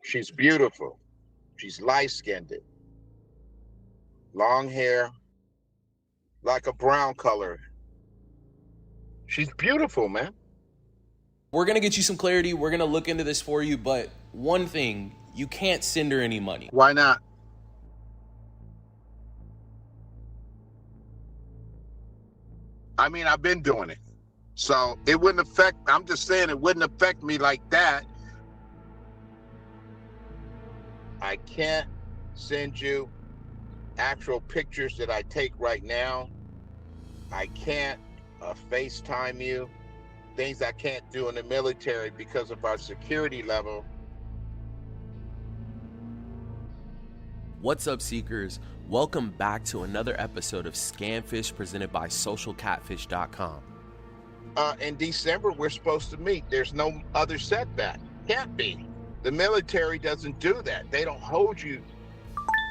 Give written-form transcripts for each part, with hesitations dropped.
She's beautiful. She's light-skinned, long hair, like a brown color. She's beautiful, man. We're going to get you some clarity. We're going to look into this for you. But one thing, you can't send her any money. Why not? I mean, I've been doing it. So it wouldn't affect, I'm just saying it wouldn't affect me like that. I can't send you actual pictures that I take right now. I can't FaceTime you. Things I can't do in the military because of our security level. What's up, Seekers? Welcome back to another episode of Scamfish presented by SocialCatfish.com. In December, we're supposed to meet. There's no other setback. Can't be. The military doesn't do that. They don't hold you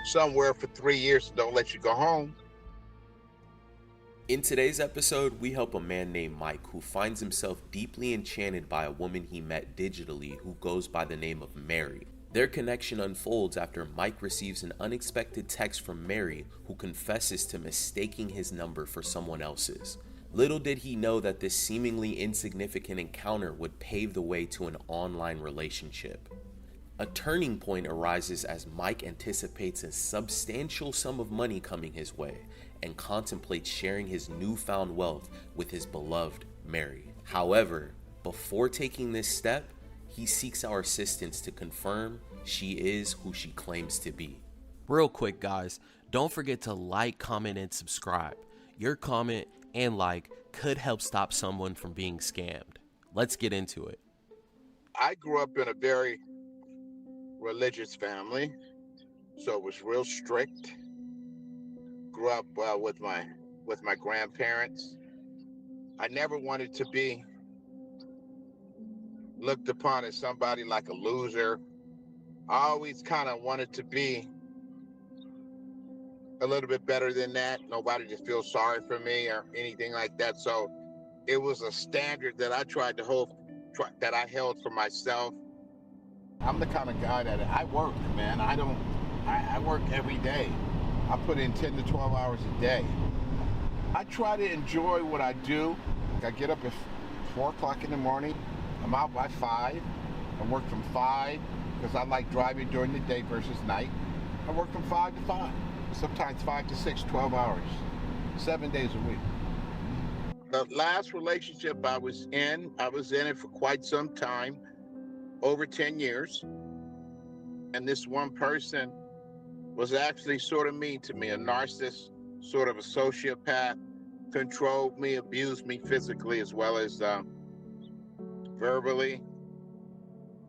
somewhere for 3 years and don't let you go home. In today's episode, we help a man named Mike who finds himself deeply enchanted by a woman he met digitally who goes by the name of Mary. Their connection unfolds after Mike receives an unexpected text from Mary, who confesses to mistaking his number for someone else's. Little did he know that this seemingly insignificant encounter would pave the way to an online relationship. A turning point arises as Mike anticipates a substantial sum of money coming his way and contemplates sharing his newfound wealth with his beloved Mary. However, before taking this step, he seeks our assistance to confirm she is who she claims to be. Real quick, guys, don't forget to like, comment, and subscribe. Your comment and like could help stop someone from being scammed. Let's get into it. I grew up in a very religious family, so it was real strict. Grew up with my grandparents. I never wanted to be looked upon as somebody like a loser. I always kind of wanted to be a little bit better than that. Nobody to feel sorry for me or anything like that. So it was a standard that I tried to that I held for myself. I'm the kind of guy that I work, man. I work every day. I put in 10 to 12 hours a day. I try to enjoy what I do. I get up at 4 o'clock in the morning. I'm out by 5. I work from 5 because I like driving during the day versus night. I work from 5 to 5, sometimes 5 to 6, 12 hours, 7 days a week. The last relationship I was in it for quite some time, over 10 years. And this one person was actually sort of mean to me, a narcissist, sort of a sociopath, controlled me, abused me physically as well as verbally.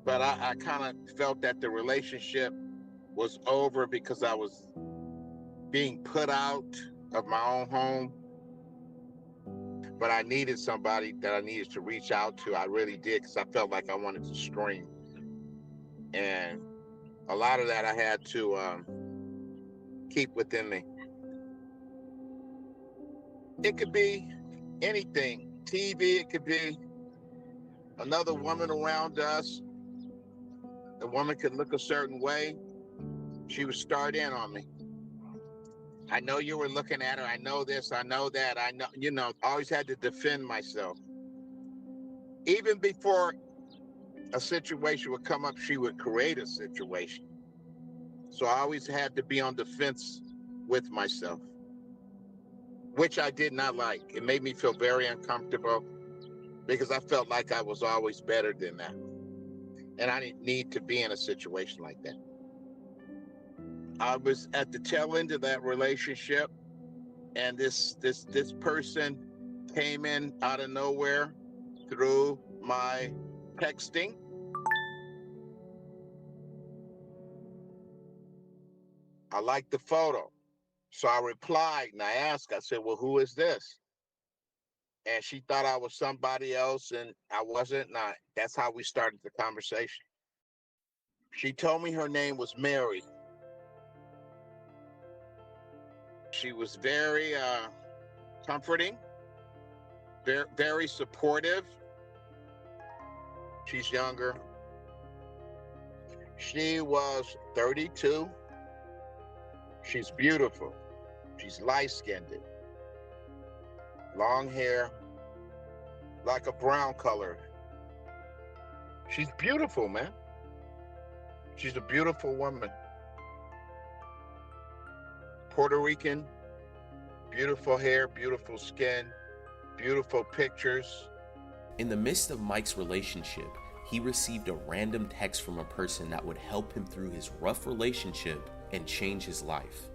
But I kind of felt that the relationship was over because I was being put out of my own home. But I needed somebody that I needed to reach out to. I really did, because I felt like I wanted to scream. And a lot of that I had to keep within me. It could be anything. TV, it could be another woman around us. The woman could look a certain way. She would start in on me. I know you were looking at her. I know this. I know that. I know, I always had to defend myself. Even before a situation would come up, she would create a situation. So I always had to be on defense with myself, which I did not like. It made me feel very uncomfortable because I felt like I was always better than that. And I didn't need to be in a situation like that. I was at the tail end of that relationship, and this person came in out of nowhere through my texting. I liked the photo. So I replied and I asked, I said, well, who is this? And she thought I was somebody else, and I wasn't. And that's how we started the conversation. She told me her name was Mary. She was very comforting, very, very supportive. She's younger. She was 32. She's beautiful. She's light-skinned, long hair, like a brown color. She's beautiful, man. She's a beautiful woman. Puerto Rican, beautiful hair, beautiful skin, beautiful pictures. In the midst of Mike's relationship, he received a random text from a person that would help him through his rough relationship and change his life.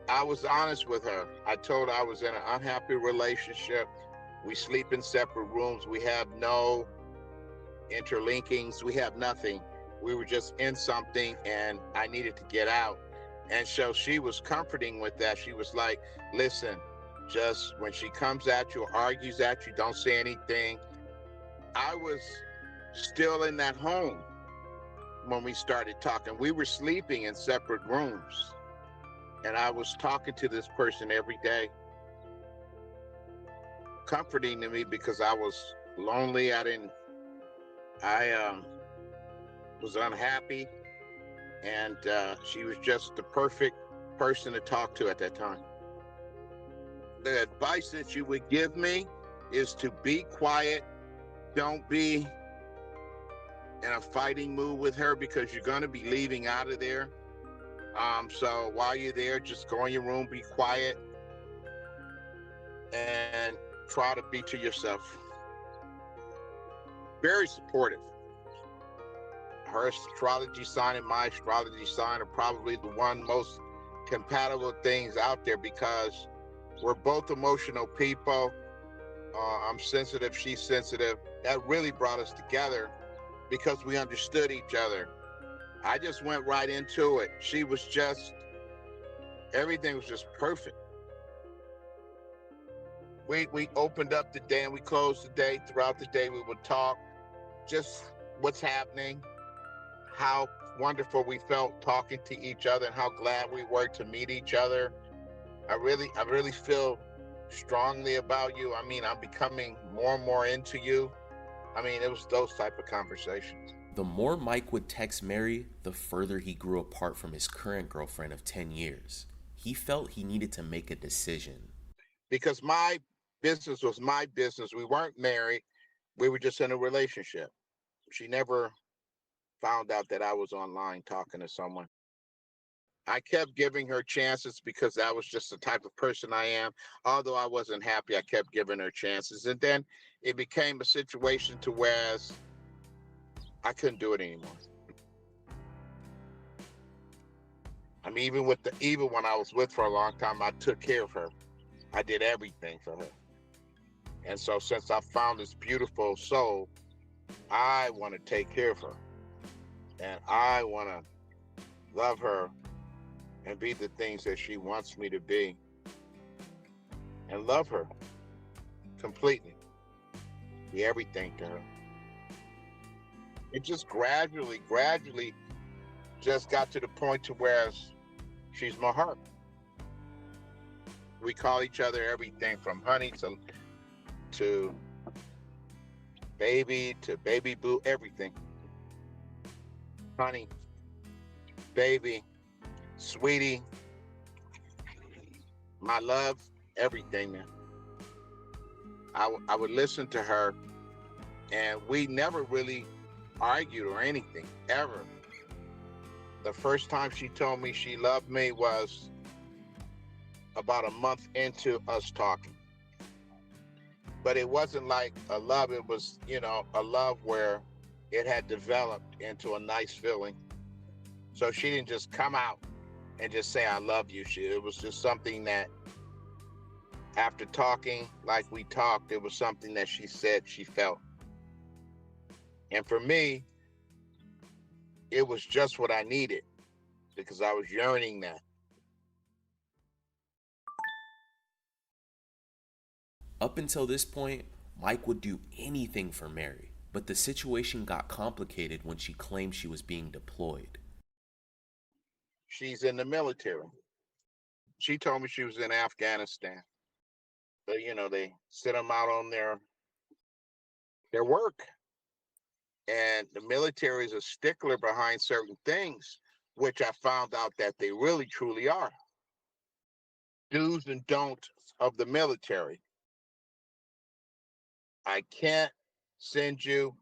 I was honest with her. I told her I was in an unhappy relationship. We sleep in separate rooms. We have no interlinkings. We have nothing. We were just in something and I needed to get out. And so she was comforting with that. She was like, listen, just when she comes at you or argues at you, don't say anything. I was still in that home when we started talking. We were sleeping in separate rooms. And I was talking to this person every day, comforting to me because I was lonely. I was unhappy. And she was just the perfect person to talk to at that time. The advice that you would give me is to be quiet. Don't be in a fighting mood with her because you're going to be leaving out of there. So while you're there, just go in your room, be quiet, and try to be to yourself. Very supportive. Her astrology sign and my astrology sign are probably the one most compatible things out there because we're both emotional people. I'm sensitive, she's sensitive. That really brought us together because we understood each other. I just went right into it. She was just, everything was just perfect. We opened up the day and we closed the day. Throughout the day, we would talk just what's happening, how wonderful we felt talking to each other and how glad we were to meet each other. I really feel strongly about you. I mean, I'm becoming more and more into you. I mean, it was those type of conversations. The more Mike would text Mary, the further he grew apart from his current girlfriend of 10 years. He felt he needed to make a decision. Because my business was my business. We weren't married. We were just in a relationship. She never found out that I was online talking to someone. I kept giving her chances because that was just the type of person I am. Although I wasn't happy, I kept giving her chances. And then it became a situation to where I couldn't do it anymore. I mean, even when I was with for a long time, I took care of her. I did everything for her. And so since I found this beautiful soul, I want to take care of her. And I want to love her and be the things that she wants me to be. And love her completely. Be everything to her. It just gradually just got to the point to where she's my heart. We call each other everything from honey to baby boo, everything. Honey, baby, sweetie, my love, everything, man. I would listen to her and we never really argued or anything, ever. The first time she told me she loved me was about a month into us talking. But it wasn't like a love, it was, a love where it had developed into a nice feeling. So she didn't just come out and just say, I love you. It was just something that after talking like we talked, it was something that she said she felt. And for me, it was just what I needed because I was yearning that. Up until this point, Mike would do anything for Mary, but the situation got complicated when she claimed she was being deployed. She's in the military. She told me she was in Afghanistan. But, they sent them out on their work. And the military is a stickler behind certain things, which I found out that they really truly are. Do's and don'ts of the military. I can't send you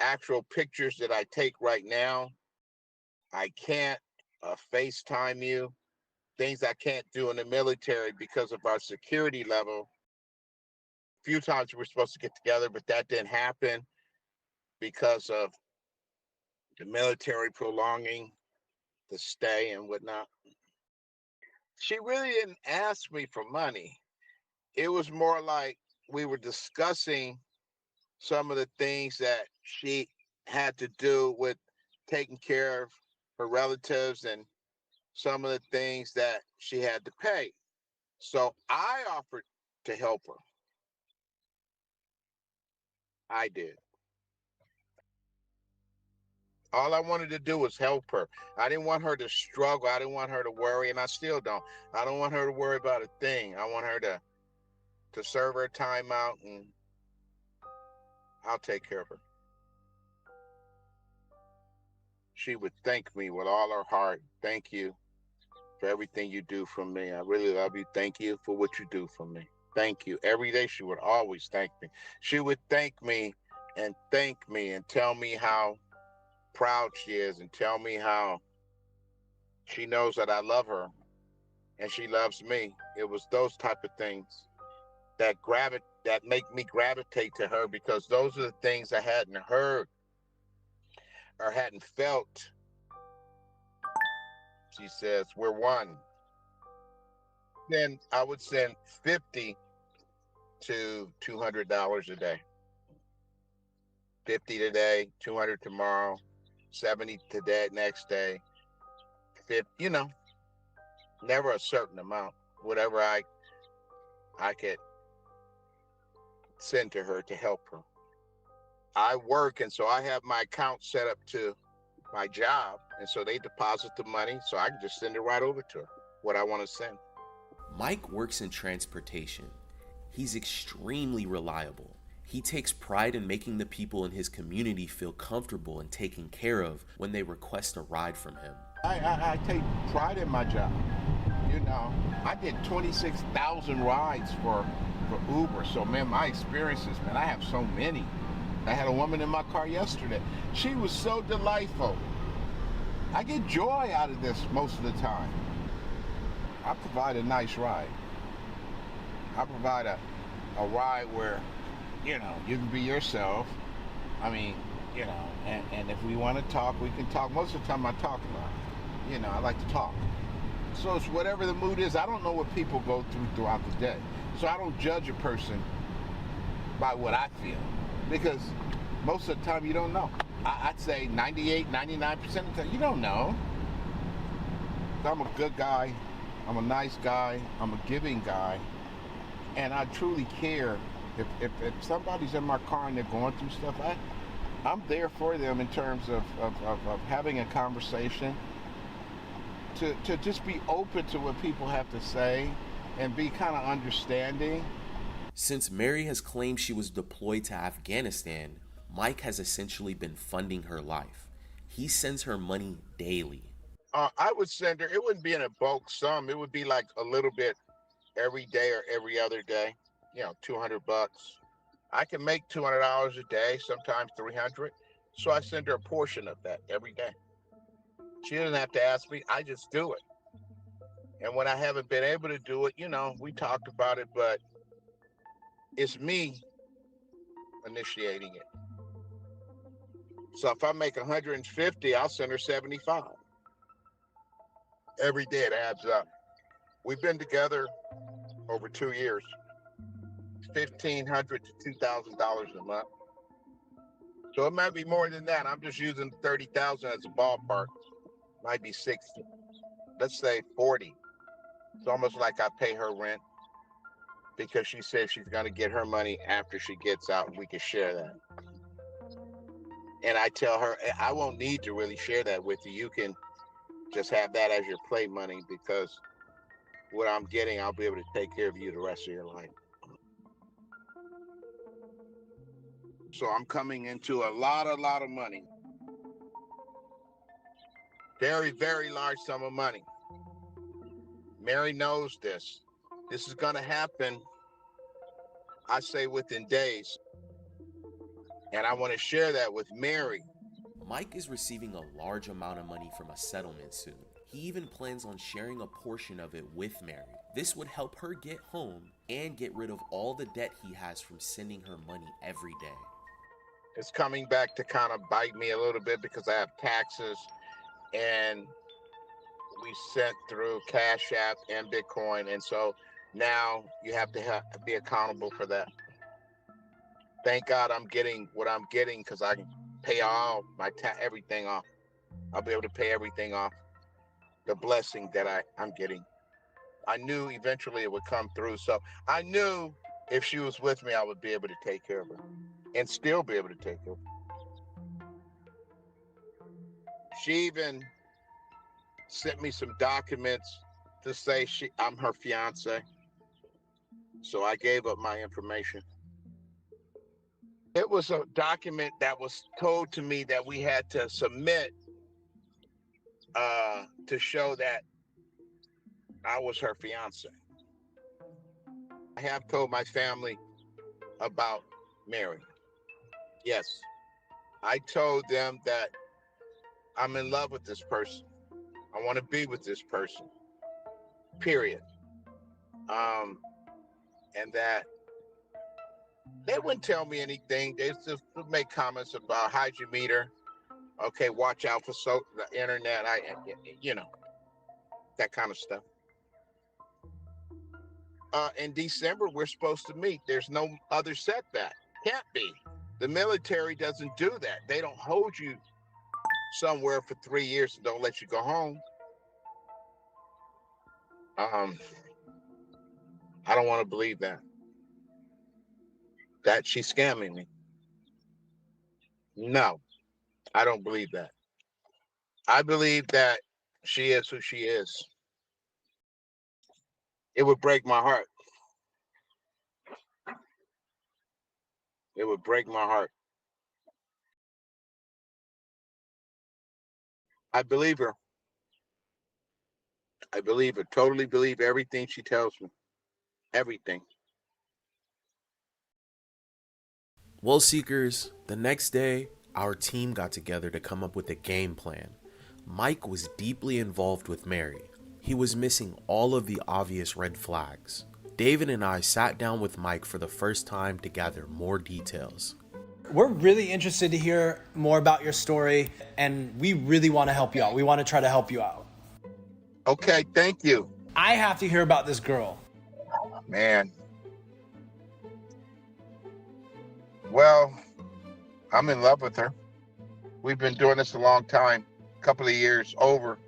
actual pictures that I take right now. I can't FaceTime you. Things I can't do in the military because of our security level. A few times we were supposed to get together, but that didn't happen because of the military prolonging the stay and whatnot. She really didn't ask me for money. It was more like we were discussing some of the things that she had to do with taking care of her relatives and some of the things that she had to pay. So I offered to help her. I did. All I wanted to do was help her. I didn't want her to struggle. I didn't want her to worry, and I still don't. I don't want her to worry about a thing. I want her to serve her time out, and I'll take care of her. She would thank me with all her heart. Thank you for everything you do for me. I really love you. Thank you for what you do for me. Thank you. Every day she would always thank me. She would thank me and tell me how proud she is and tell me how she knows that I love her and she loves me. It was those type of things that make me gravitate to her, because those are the things I hadn't heard or hadn't felt. She says, we're one. Then I would send 50 to $200 a day. 50 today, 200 tomorrow, 70 today, next day, 50, never a certain amount, whatever I could send to her to help her. I work, and so I have my account set up to my job, and so they deposit the money, so I can just send it right over to her, what I want to send. Mike works in transportation. He's extremely reliable. He takes pride in making the people in his community feel comfortable and taken care of when they request a ride from him. I take pride in my job. I did 26,000 rides for Uber. So, man, my experiences, man, I have so many. I had a woman in my car yesterday. She was so delightful. I get joy out of this most of the time. I provide a nice ride. I provide a ride where, you can be yourself. I mean, and if we want to talk, we can talk. Most of the time I talk a lot. I like to talk. So it's whatever the mood is. I don't know what people go through throughout the day. So I don't judge a person by what I feel, because most of the time you don't know. I'd say 98, 99% of the time, you don't know. I'm a good guy. I'm a nice guy. I'm a giving guy. And I truly care. If somebody's in my car and they're going through stuff, I'm there for them in terms of having a conversation, to just be open to what people have to say and be kind of understanding. Since Mary has claimed she was deployed to Afghanistan, Mike has essentially been funding her life. He sends her money daily. I would send her, it wouldn't be in a bulk sum. It would be like a little bit every day or every other day, $200. I can make $200 a day, sometimes 300. So I send her a portion of that every day. She doesn't have to ask me. I just do it. And when I haven't been able to do it, we talked about it, but it's me initiating it. So if I make 150, I'll send her 75. Every day it adds up. We've been together over 2 years. $1,500 to $2,000 a month. So it might be more than that. I'm just using 30,000 as a ballpark. Might be 60. Let's say 40. It's almost like I pay her rent, because she says she's going to get her money after she gets out, and we can share that. And I tell her, I won't need to really share that with you. You can just have that as your play money, because what I'm getting, I'll be able to take care of you the rest of your life. So I'm coming into a lot of money. Very, very large sum of money. Mary knows this. This is going to happen, I say, within days. And I want to share that with Mary. Mike is receiving a large amount of money from a settlement soon. He even plans on sharing a portion of it with Mary. This would help her get home and get rid of all the debt he has from sending her money every day. It's coming back to kind of bite me a little bit because I have taxes, and we sent through Cash App and Bitcoin. And so now you have to be accountable for that. Thank God I'm getting what I'm getting, because I can pay all my everything off. I'll be able to pay everything off. The blessing that I'm getting. I knew eventually it would come through. So I knew if she was with me, I would be able to take care of her and still be able to take care of her. She even sent me some documents to say I'm her fiance. So I gave up my information. It was a document that was told to me that we had to submit to show that I was her fiance. I have told my family about Mary. Yes, I told them that I'm in love with this person. I want to be with this person, period. And that they wouldn't tell me anything. They just would make comments about, how'd you meet her? Okay, watch out for the internet. That kind of stuff. In December, we're supposed to meet. There's no other setback. Can't be. The military doesn't do that. They don't hold you somewhere for 3 years and don't let you go home. I don't want to believe that she's scamming me. No, I don't believe that. I believe that she is who she is. It would break my heart. It would break my heart. I believe her. I believe her. Totally believe everything she tells me. Everything. Well, Seekers, the next day, our team got together to come up with a game plan. Mike was deeply involved with Mary. He was missing all of the obvious red flags. David and I sat down with Mike for the first time to gather more details. We're really interested to hear more about your story, and we really want to help you out. We want to try to help you out. Okay, thank you. I have to hear about this girl. Man. Well, I'm in love with her. We've been doing this a long time, a couple of years over,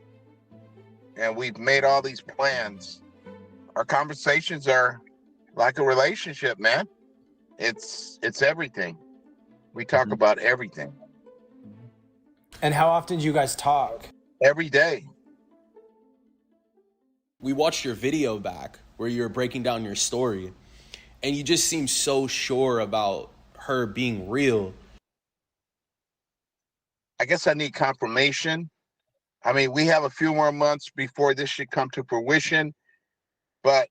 and we've made all these plans. Our conversations are like a relationship, man. It's everything. We talk about everything. And how often do you guys talk? Every day. We watched your video back where you were breaking down your story, and you just seem so sure about her being real. I guess I need confirmation. I mean, we have a few more months before this should come to fruition, but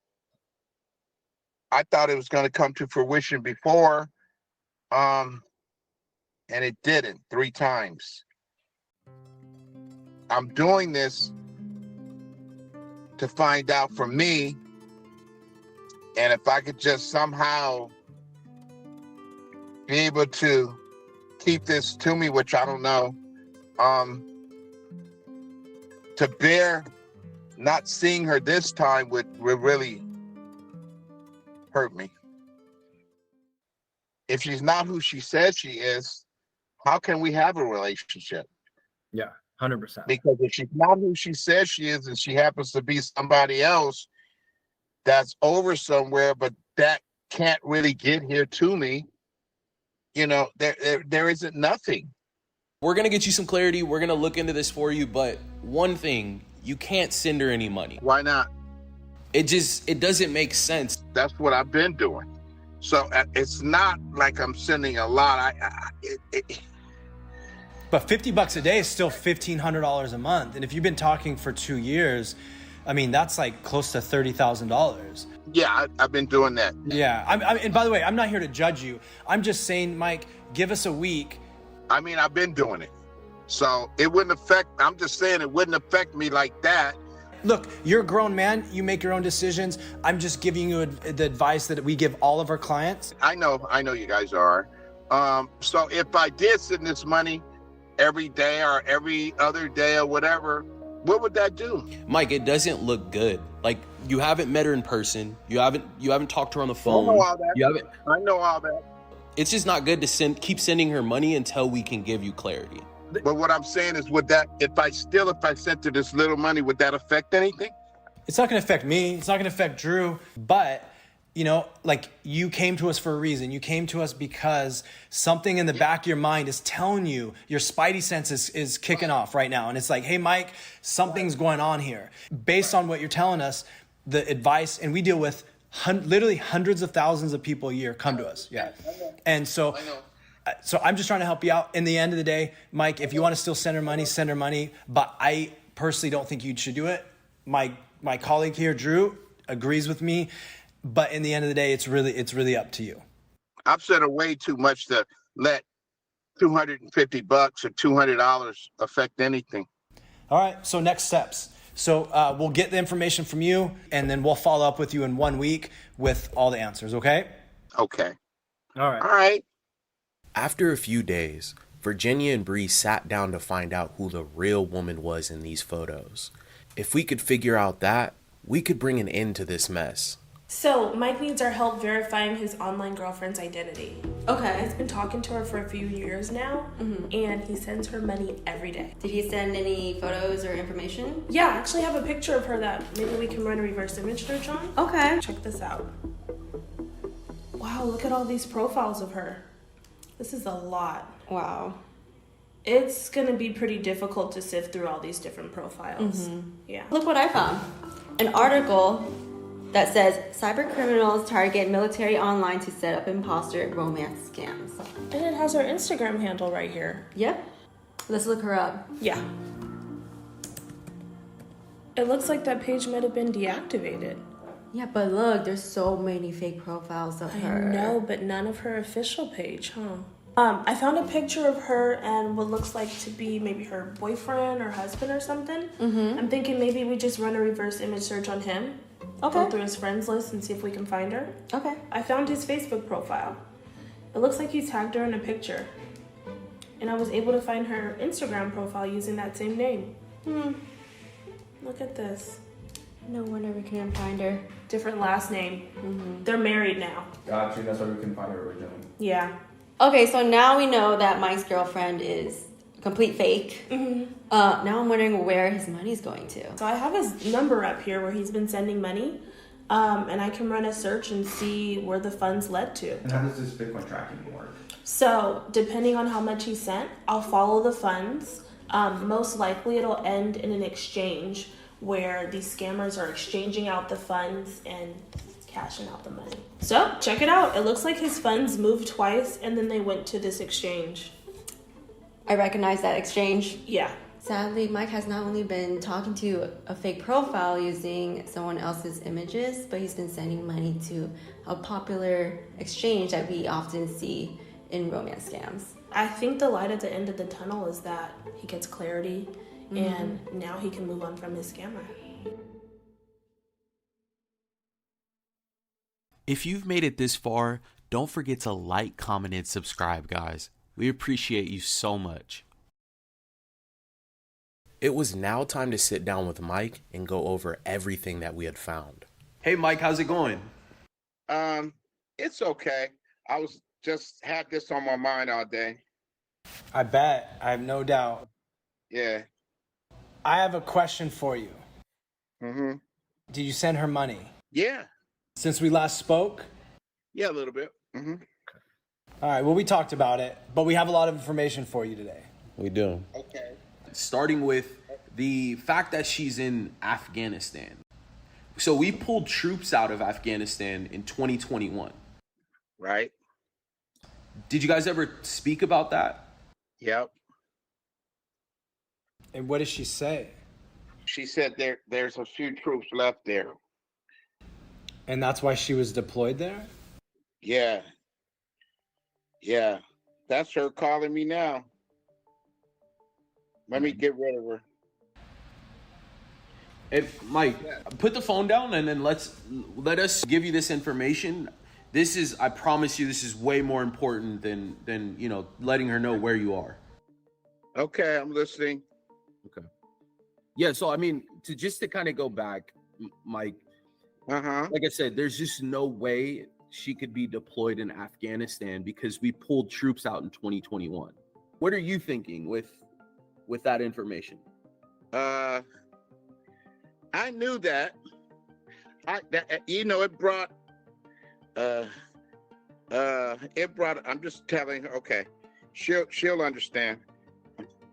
I thought it was going to come to fruition before, and it didn't 3 times. I'm doing this to find out for me, and if I could just somehow be able to keep this to me, which I don't know, to bear not seeing her this time would really hurt me. If she's not who she says she is, how can we have a relationship? Yeah, 100%. Because if she's not who she says she is, and she happens to be somebody else that's over somewhere, but that can't really get here to me, there isn't nothing. We're going to get you some clarity. We're going to look into this for you. But one thing, you can't send her any money. Why not? It doesn't make sense. That's what I've been doing. So it's not like I'm sending a lot. But $50 a day is still $1,500 a month. And if you've been talking for 2 years, I mean, that's like close to $30,000. Yeah, I've been doing that. Yeah. And by the way, I'm not here to judge you. I'm just saying, Mike, give us a week. I mean, I've been doing it. So it wouldn't affect, I'm just saying it wouldn't affect me like that. Look, you're a grown man. You make your own decisions. I'm just giving you the advice that we give all of our clients. I know you guys are. So if I did send this money every day or every other day or whatever, what would that do? Mike, it doesn't look good. Like, you haven't met her in person. You haven't talked to her on the phone. I know all that. You haven't. I know all that. It's just not good to keep sending her money until we can give you clarity. But what I'm saying is, would that, if I sent her this little money, would that affect anything? It's not going to affect me. It's not going to affect Drew. But, you know, like, you came to us for a reason. You came to us because something in the back of your mind is telling you, your spidey sense is kicking off right now. And it's like, hey, Mike, something's going on here. Based on what you're telling us, the advice, and we deal with literally hundreds of thousands of people a year come to us. Yeah. And so I'm just trying to help you out. In the end of the day, Mike, if you want to still send her money, send her money. But I personally don't think you should do it. My colleague here, Drew, agrees with me. But in the end of the day, it's really up to you. I've sent her way too much to let $250 or $200 affect anything. All right. So next steps. So we'll get the information from you, and then we'll follow up with you in 1 week with all the answers. Okay? Okay. All right. All right. After a few days, Virginia and Bree sat down to find out who the real woman was in these photos. If we could figure out that, we could bring an end to this mess. So, Mike needs our help verifying his online girlfriend's identity. Okay. He's been talking to her for a few years now, and he sends her money every day. Did he send any photos or information? Yeah, I actually have a picture of her that maybe we can run a reverse image search on. Okay. Check this out. Wow, look at all these profiles of her. This is a lot. Wow. It's gonna be pretty difficult to sift through all these different profiles. Yeah. Look what I found. An article that says cyber criminals target military online to set up imposter romance scams. And it has her Instagram handle right here. Yep. Let's look her up. Yeah. It looks like that page might have been deactivated. Yeah, but look, there's so many fake profiles of her. I know, but none of her official page, huh? I found a picture of her and what looks like to be maybe her boyfriend or husband or something. I'm thinking maybe we just run a reverse image search on him. Okay. Go through his friends list and see if we can find her. Okay. I found his Facebook profile. It looks like he tagged her in a picture. And I was able to find her Instagram profile using that same name. Look at this. No wonder we couldn't find her. Different last name. They're married now. Gotcha, that's why we couldn't find her originally. Yeah. Okay, so now we know that Mike's girlfriend is a complete fake. Now I'm wondering where his money's going to. So I have his number up here where he's been sending money. And I can run a search and see where the funds led to. And how does this Bitcoin tracking work? So depending on how much he sent, I'll follow the funds. Most likely it'll end in an exchange where these scammers are exchanging out the funds and cashing out the money. So check it out. It looks like his funds moved twice and then they went to this exchange. I recognize that exchange. Yeah. Sadly, Mike has not only been talking to a fake profile using someone else's images, but he's been sending money to a popular exchange that we often see in romance scams. I think the light at the end of the tunnel is that he gets clarity and now he can move on from his scammer. If you've made it this far, don't forget to like, comment, and subscribe, guys. We appreciate you so much. It was now time to sit down with Mike and go over everything that we had found. Hey, Mike, how's it going? It's okay. I was just had this on my mind all day. I bet. I have no doubt. Yeah. I have a question for you. Mm-hmm. Did you send her money? Yeah. Since we last spoke? Yeah, a little bit. Mm-hmm. All right, well, we talked about it, but we have a lot of information for you today. We do. Okay. Starting with the fact that she's in Afghanistan. So we pulled troops out of Afghanistan in 2021. right? Did you guys ever speak about that? Yep. And what does she say? She said there's a few troops left there. And that's why she was deployed there? Yeah. Yeah. That's her calling me now. Let me get rid of her. If Mike, put the phone down and then let us give you this information. This is, I promise you, this is way more important than you know, letting her know where you are. Okay, I'm listening. Okay. Yeah, so I mean, to kind of go back, Mike, like I said, there's just no way she could be deployed in Afghanistan because we pulled troops out in 2021. What are you thinking with that information? I knew that. It brought I'm just telling her, okay. She'll understand.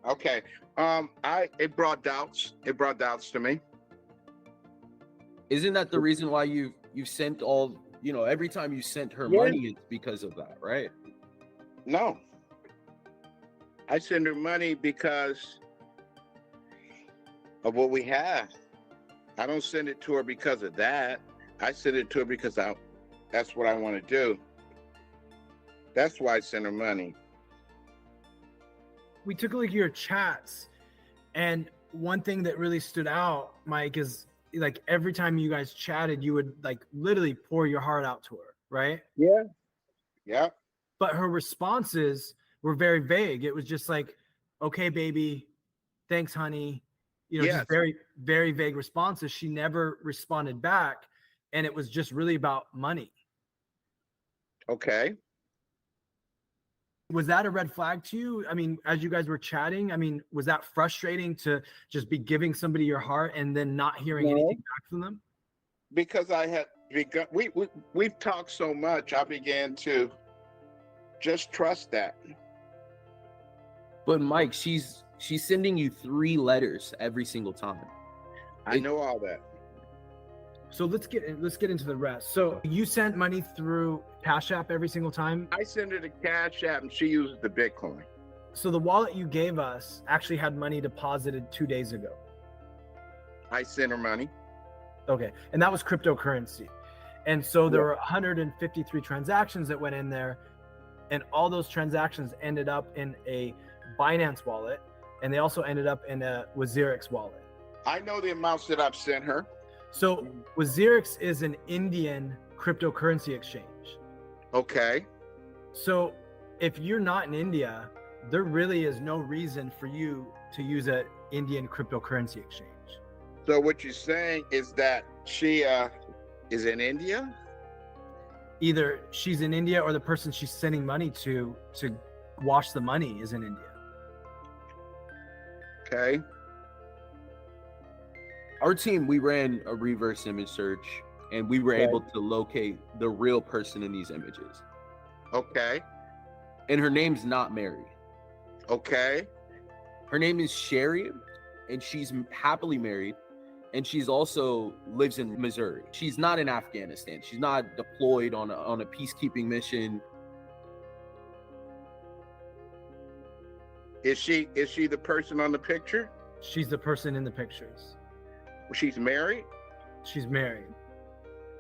Okay. It brought doubts. It brought doubts to me. Isn't that the reason why you've sent all, you know, every time you sent her money, it's because of that, right? No. I send her money because of what we have. I don't send it to her because of that. I send it to her because that's what I want to do. That's why I send her money. We took a look at your chats, and one thing that really stood out, Mike, is like every time you guys chatted, you would like literally pour your heart out to her, right? Yeah. Yeah. But her responses were very vague. It was just like, okay, baby, thanks, honey. You know, Yes. just very, very vague responses. She never responded back. And it was just really about money. Okay. Was that a red flag to you? I mean, as you guys were chatting, I mean, was that frustrating to just be giving somebody your heart and then not hearing anything back from them? Because I had begun, we've talked so much, I began to just trust that. But Mike, she's sending you 3 letters every single time. I know all that. So let's get into the rest. So you sent money through Cash App every single time? I send her the Cash App and she uses the Bitcoin. So the wallet you gave us actually had money deposited 2 days ago. I send her money. Okay. And that was cryptocurrency. And so there were 153 transactions that went in there. And all those transactions ended up in a Binance wallet. And they also ended up in a Wazirix wallet. I know the amounts that I've sent her. So Wazirix is an Indian cryptocurrency exchange. Okay. So if you're not in India, there really is no reason for you to use an Indian cryptocurrency exchange. So what you're saying is that she is in India? Either she's in India or the person she's sending money to wash the money is in India. Okay. Our team, we ran a reverse image search and we were able to locate the real person in these images. Okay. And her name's not Mary. Okay. Her name is Sherry, and she's happily married, and she's also lives in Missouri. She's not in Afghanistan. She's not deployed on a peacekeeping mission. Is she the person on the picture? She's the person in the pictures. She's married? She's married.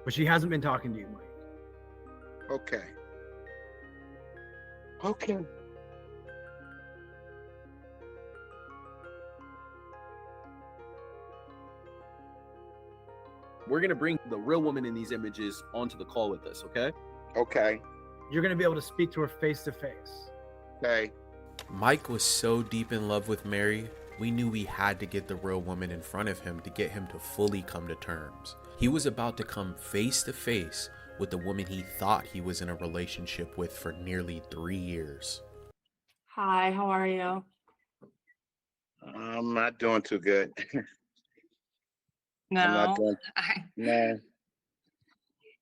But she hasn't been talking to you, Mike. Okay. Okay. We're gonna bring the real woman in these images onto the call with us, okay? Okay. You're going to be able to speak to her face to face. Okay. Mike was so deep in love with Mary, we knew we had to get the real woman in front of him to get him to fully come to terms. He was about to come face to face with the woman he thought he was in a relationship with for nearly 3 years. Hi, how are you? I'm not doing too good. I'm No, not doing, I, no.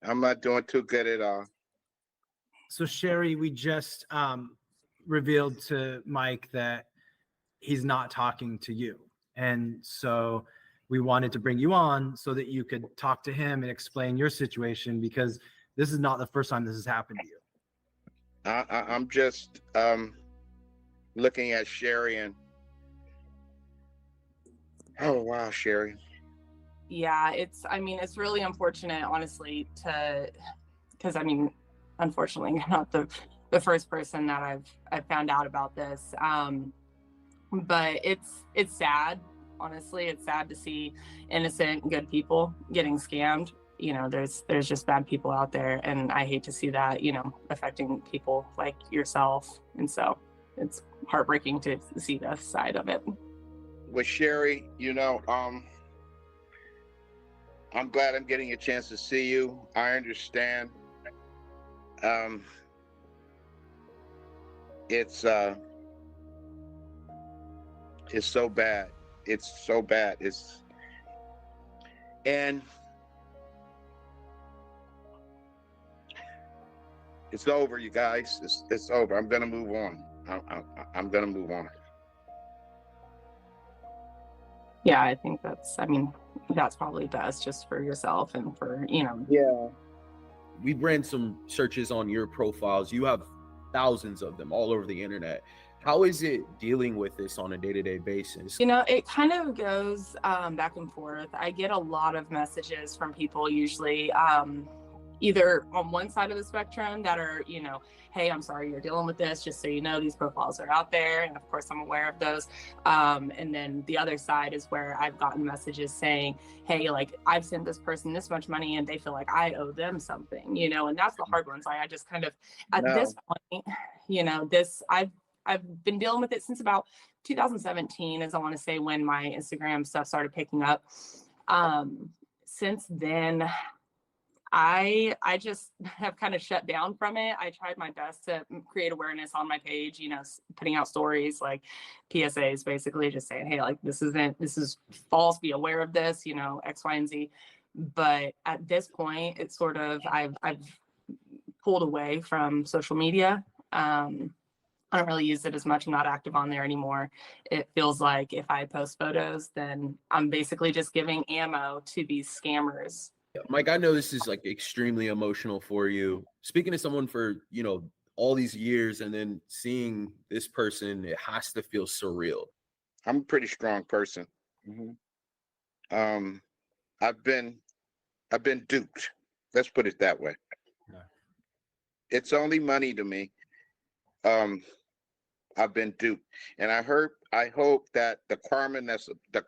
I'm not doing too good at all. So Sherry, we just revealed to Mike that he's not talking to you. And so we wanted to bring you on so that you could talk to him and explain your situation, because this is not the first time this has happened to you. I'm just looking at Sherry and oh wow, Sherry. Yeah, it's really unfortunate, honestly, because unfortunately, you're not the first person that I've found out about this. But it's sad. Honestly, it's sad to see innocent, good people getting scammed. There's just bad people out there, and I hate to see that, affecting people like yourself. And so it's heartbreaking to see this side of it. With Sherry, I'm glad I'm getting a chance to see you. I understand. It's so bad. It's so bad. And it's over, you guys. It's over. I'm gonna move on. I'm gonna move on. Yeah, I think that's probably best, just for yourself and for, Yeah. We ran some searches on your profiles. You have thousands of them all over the internet. How is it dealing with this on a day-to-day basis? It kind of goes back and forth. I get a lot of messages from people, usually either on one side of the spectrum that are, hey, I'm sorry you're dealing with this, just so you know, these profiles are out there, and of course I'm aware of those. And then the other side is where I've gotten messages saying, hey, like, I've sent this person this much money and they feel like I owe them something, and that's the hard ones. I just kind of, at this point, I've been dealing with it since about 2017, as I want to say, when my Instagram stuff started picking up. Since then, I just have kind of shut down from it. I tried my best to create awareness on my page, putting out stories like PSAs, basically just saying, hey, like, this is false, be aware of this, X, Y, and Z. But at this point, it's sort of, I've pulled away from social media. I don't really use it as much. I'm not active on there anymore. It feels like if I post photos, then I'm basically just giving ammo to these scammers. Mike, I know this is like extremely emotional for you. Speaking to someone for, all these years and then seeing this person, it has to feel surreal. I'm a pretty strong person. I've been duped. Let's put it that way. Yeah. It's only money to me. I've been duped, and I hope that the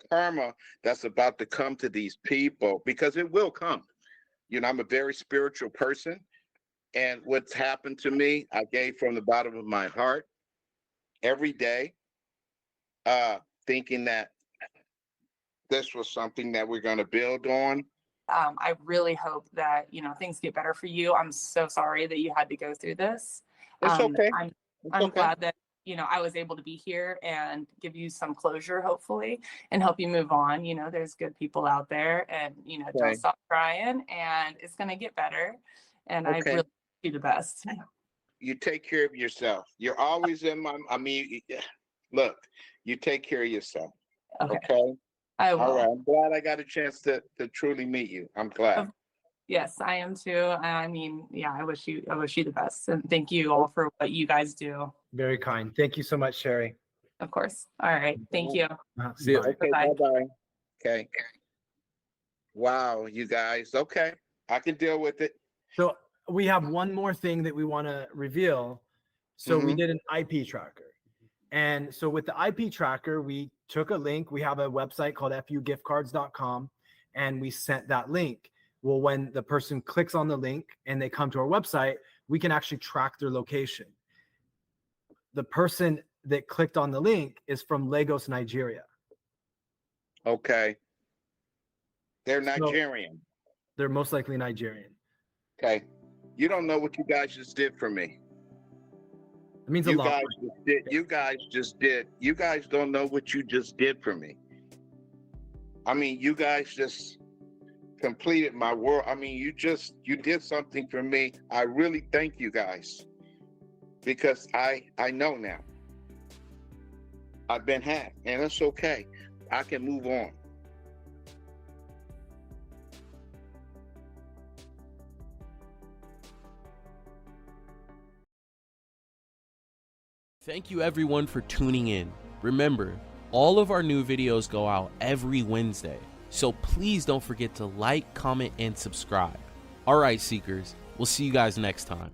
karma that's about to come to these people, because it will come. I'm a very spiritual person, and what's happened to me, I gave from the bottom of my heart every day, thinking that this was something that we're going to build on. I really hope that, things get better for you. I'm so sorry that you had to go through this. It's okay. I'm glad that, I was able to be here and give you some closure, hopefully, and help you move on. There's good people out there, and, don't stop trying, and it's going to get better. And I really do the best. You take care of yourself. You're always look, you take care of yourself. Okay? I will. All right. I'm glad I got a chance to truly meet you. I'm glad. Yes, I am too. I wish you the best, and thank you all for what you guys do. Very kind. Thank you so much, Sherry. Of course. All right. Thank you. See you. Okay, bye-bye. Okay. Wow, you guys. Okay. I can deal with it. So we have one more thing that we want to reveal. So we did an IP tracker. And so with the IP tracker, we took a link. We have a website called fugiftcards.com, and we sent that link. Well, when the person clicks on the link and they come to our website, we can actually track their location. The person that clicked on the link is from Lagos, Nigeria. Okay. They're Nigerian. So they're most likely Nigerian. Okay. You don't know what you guys just did for me. It means a lot. You guys don't know what you just did for me. You guys just completed my world. You did something for me. I really thank you guys, because I know now I've been hacked, and it's okay. I can move on. Thank you everyone for tuning in. Remember, all of our new videos go out every Wednesday, so please don't forget to like, comment, and subscribe. All right, Seekers, we'll see you guys next time.